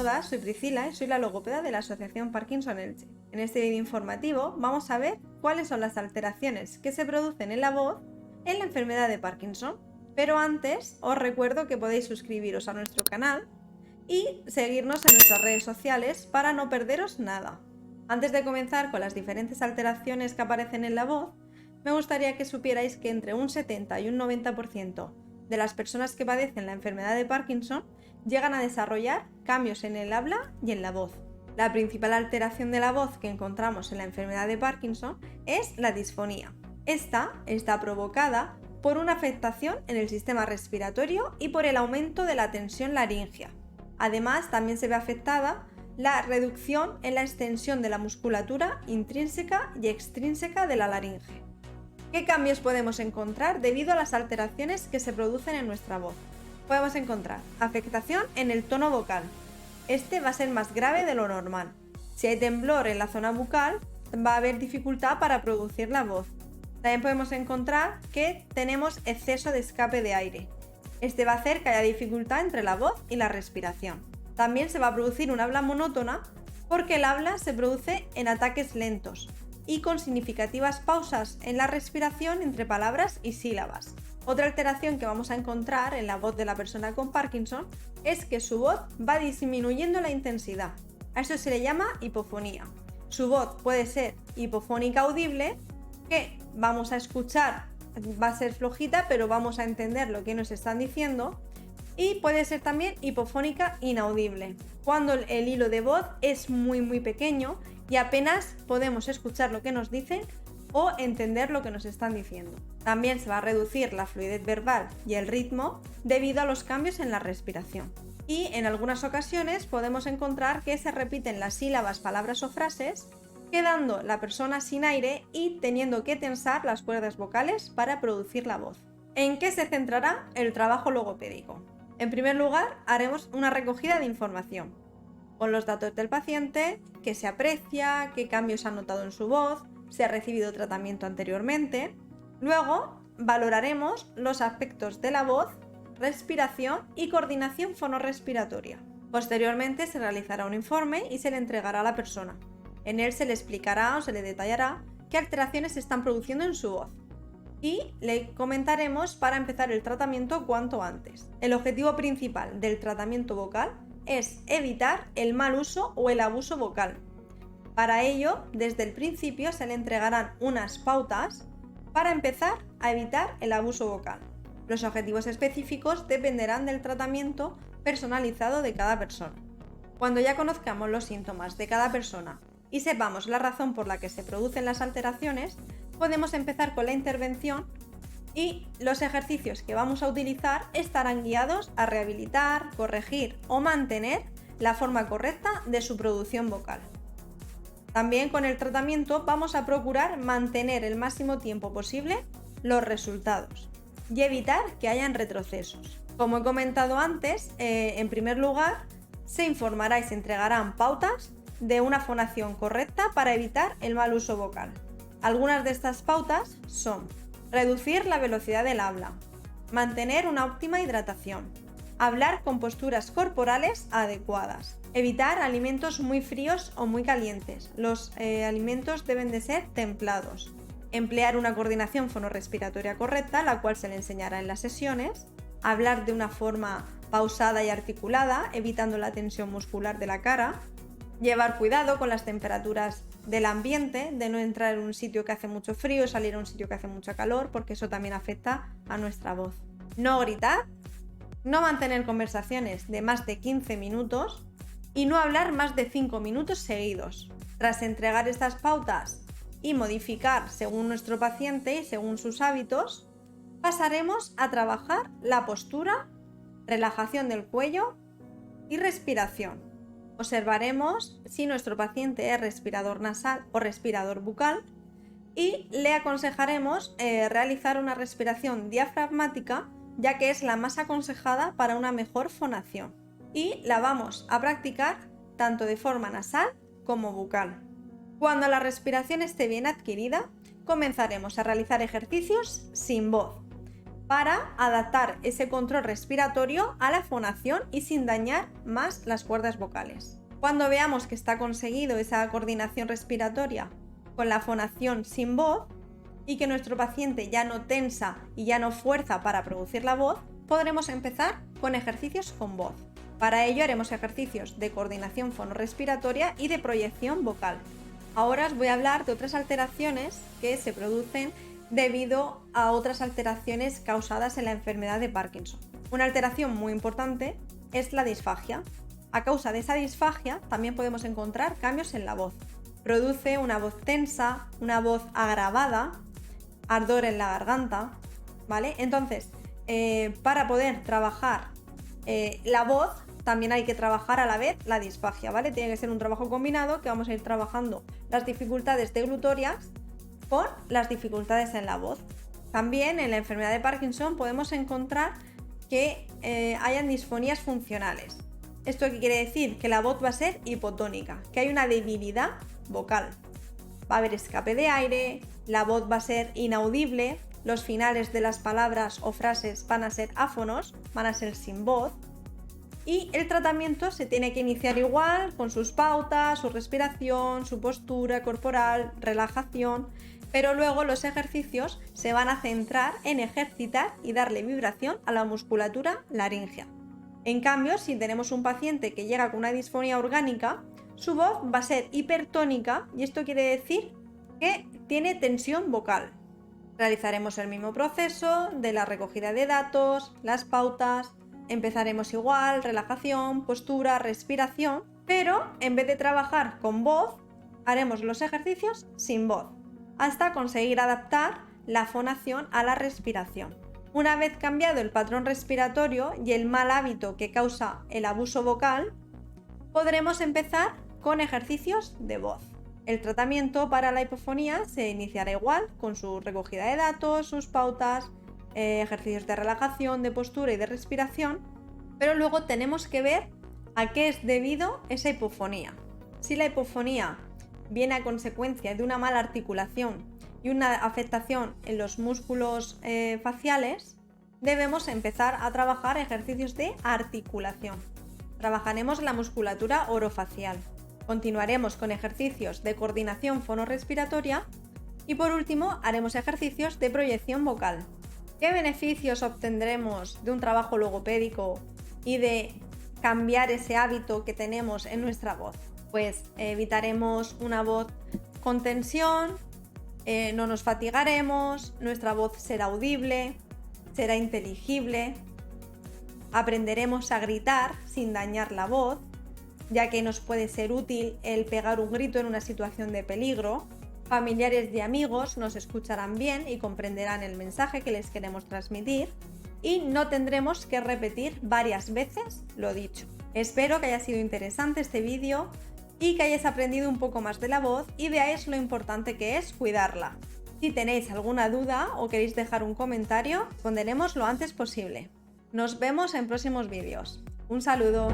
todas, soy Priscila y soy la logopeda de la Asociación Parkinson Elche. En este vídeo informativo vamos a ver cuáles son las alteraciones que se producen en la voz en la enfermedad de Parkinson. Pero antes os recuerdo que podéis suscribiros a nuestro canal y seguirnos en nuestras redes sociales para no perderos nada. Antes de comenzar con las diferentes alteraciones que aparecen en la voz, me gustaría que supierais que entre un 70 y un 90% de las personas que padecen la enfermedad de Parkinson llegan a desarrollar cambios en el habla y en la voz. La principal alteración de la voz que encontramos en la enfermedad de Parkinson es la disfonía. Esta está provocada por una afectación en el sistema respiratorio y por el aumento de la tensión laríngea. Además, también se ve afectada la reducción en la extensión de la musculatura intrínseca y extrínseca de la laringe. ¿Qué cambios podemos encontrar debido a las alteraciones que se producen en nuestra voz? Podemos encontrar afectación en el tono vocal. Este va a ser más grave de lo normal. Si hay temblor en la zona bucal, va a haber dificultad para producir la voz. También podemos encontrar que tenemos exceso de escape de aire. Este va a hacer que haya dificultad entre la voz y la respiración. También se va a producir un habla monótona porque el habla se produce en ataques lentos y con significativas pausas en la respiración entre palabras y sílabas. Otra alteración que vamos a encontrar en la voz de la persona con Parkinson es que su voz va disminuyendo la intensidad. A esto se le llama hipofonía. Su voz puede ser hipofónica audible, que vamos a escuchar, va a ser flojita, pero vamos a entender lo que nos están diciendo, y puede ser también hipofónica inaudible, cuando el hilo de voz es muy pequeño y apenas podemos escuchar lo que nos dicen o entender lo que nos están diciendo. También se va a reducir la fluidez verbal y el ritmo debido a los cambios en la respiración. Y en algunas ocasiones podemos encontrar que se repiten las sílabas, palabras o frases, quedando la persona sin aire y teniendo que tensar las cuerdas vocales para producir la voz. ¿En qué se centrará el trabajo logopédico? En primer lugar, haremos una recogida de información con los datos del paciente, qué se aprecia, qué cambios ha notado en su voz, si ha recibido tratamiento anteriormente. Luego, valoraremos los aspectos de la voz, respiración y coordinación fonorrespiratoria. Posteriormente se realizará un informe y se le entregará a la persona. En él se le explicará o se le detallará qué alteraciones se están produciendo en su voz y le comentaremos para empezar el tratamiento cuanto antes. El objetivo principal del tratamiento vocal es evitar el mal uso o el abuso vocal. Para ello, desde el principio se le entregarán unas pautas para empezar a evitar el abuso vocal. Los objetivos específicos dependerán del tratamiento personalizado de cada persona. Cuando ya conozcamos los síntomas de cada persona y sepamos la razón por la que se producen las alteraciones, podemos empezar con la intervención y los ejercicios que vamos a utilizar estarán guiados a rehabilitar, corregir o mantener la forma correcta de su producción vocal. También con el tratamiento vamos a procurar mantener el máximo tiempo posible los resultados y evitar que hayan retrocesos. Como he comentado antes, en primer lugar se informará y se entregarán pautas de una fonación correcta para evitar el mal uso vocal. Algunas de estas pautas son: reducir la velocidad del habla, mantener una óptima hidratación, hablar con posturas corporales adecuadas, evitar alimentos muy fríos o muy calientes. Los alimentos deben de ser templados. Emplear una coordinación fonorrespiratoria correcta, la cual se le enseñará en las sesiones. Hablar de una forma pausada y articulada, evitando la tensión muscular de la cara. Llevar cuidado con las temperaturas del ambiente, de no entrar en un sitio que hace mucho frío, salir a un sitio que hace mucha calor, porque eso también afecta a nuestra voz. No gritar, no mantener conversaciones de más de 15 minutos y no hablar más de 5 minutos seguidos. Tras entregar estas pautas y modificar según nuestro paciente y según sus hábitos, pasaremos a trabajar la postura, relajación del cuello y respiración. Observaremos si nuestro paciente es respirador nasal o respirador bucal y le aconsejaremos realizar una respiración diafragmática, ya que es la más aconsejada para una mejor fonación, y la vamos a practicar tanto de forma nasal como bucal. Cuando la respiración esté bien adquirida, comenzaremos a realizar ejercicios sin voz. para adaptar ese control respiratorio a la fonación y sin dañar más las cuerdas vocales. Cuando veamos que está conseguido esa coordinación respiratoria con la fonación sin voz y que nuestro paciente ya no tensa y ya no fuerza para producir la voz, podremos empezar con ejercicios con voz. Para ello haremos ejercicios de coordinación fonorrespiratoria y de proyección vocal. Ahora os voy a hablar de otras alteraciones que se producen debido a otras alteraciones causadas en la enfermedad de Parkinson. Una alteración muy importante es la disfagia. A causa de esa disfagia también podemos encontrar cambios en la voz. Produce una voz tensa, una voz agravada, ardor en la garganta, ¿vale? Entonces, para poder trabajar la voz, también hay que trabajar a la vez la disfagia, ¿vale? Tiene que ser un trabajo combinado que vamos a ir trabajando las dificultades deglutorias con las dificultades en la voz. También en la enfermedad de Parkinson podemos encontrar que hayan disfonías funcionales. ¿Esto qué quiere decir? Que la voz va a ser hipotónica, que hay una debilidad vocal. Va a haber escape de aire, la voz va a ser inaudible, los finales de las palabras o frases van a ser áfonos, van a ser sin voz. Y el tratamiento se tiene que iniciar igual, con sus pautas, su respiración, su postura corporal, relajación, pero luego los ejercicios se van a centrar en ejercitar y darle vibración a la musculatura laríngea. En cambio, si tenemos un paciente que llega con una disfonía orgánica, su voz va a ser hipertónica y esto quiere decir que tiene tensión vocal. Realizaremos el mismo proceso de la recogida de datos, las pautas, empezaremos igual, relajación, postura, respiración, pero en vez de trabajar con voz, haremos los ejercicios sin voz, hasta conseguir adaptar la fonación a la respiración. Una vez cambiado el patrón respiratorio y el mal hábito que causa el abuso vocal, podremos empezar con ejercicios de voz. El tratamiento para la hipofonía se iniciará igual, con su recogida de datos, sus pautas, ejercicios de relajación, de postura y de respiración, pero luego tenemos que ver a qué es debido esa hipofonía. Si la hipofonía viene a consecuencia de una mala articulación y una afectación en los músculos faciales, debemos empezar a trabajar ejercicios de articulación. Trabajaremos la musculatura orofacial. Continuaremos con ejercicios de coordinación fonorrespiratoria y por último haremos ejercicios de proyección vocal. ¿Qué beneficios obtendremos de un trabajo logopédico y de cambiar ese hábito que tenemos en nuestra voz? Pues evitaremos una voz con tensión, no nos fatigaremos, nuestra voz será audible, será inteligible, aprenderemos a gritar sin dañar la voz, ya que nos puede ser útil el pegar un grito en una situación de peligro. Familiares y amigos nos escucharán bien y comprenderán el mensaje que les queremos transmitir y no tendremos que repetir varias veces lo dicho. Espero que haya sido interesante este vídeo y que hayáis aprendido un poco más de la voz y veáis lo importante que es cuidarla. Si tenéis alguna duda o queréis dejar un comentario, responderemos lo antes posible. Nos vemos en próximos vídeos. Un saludo.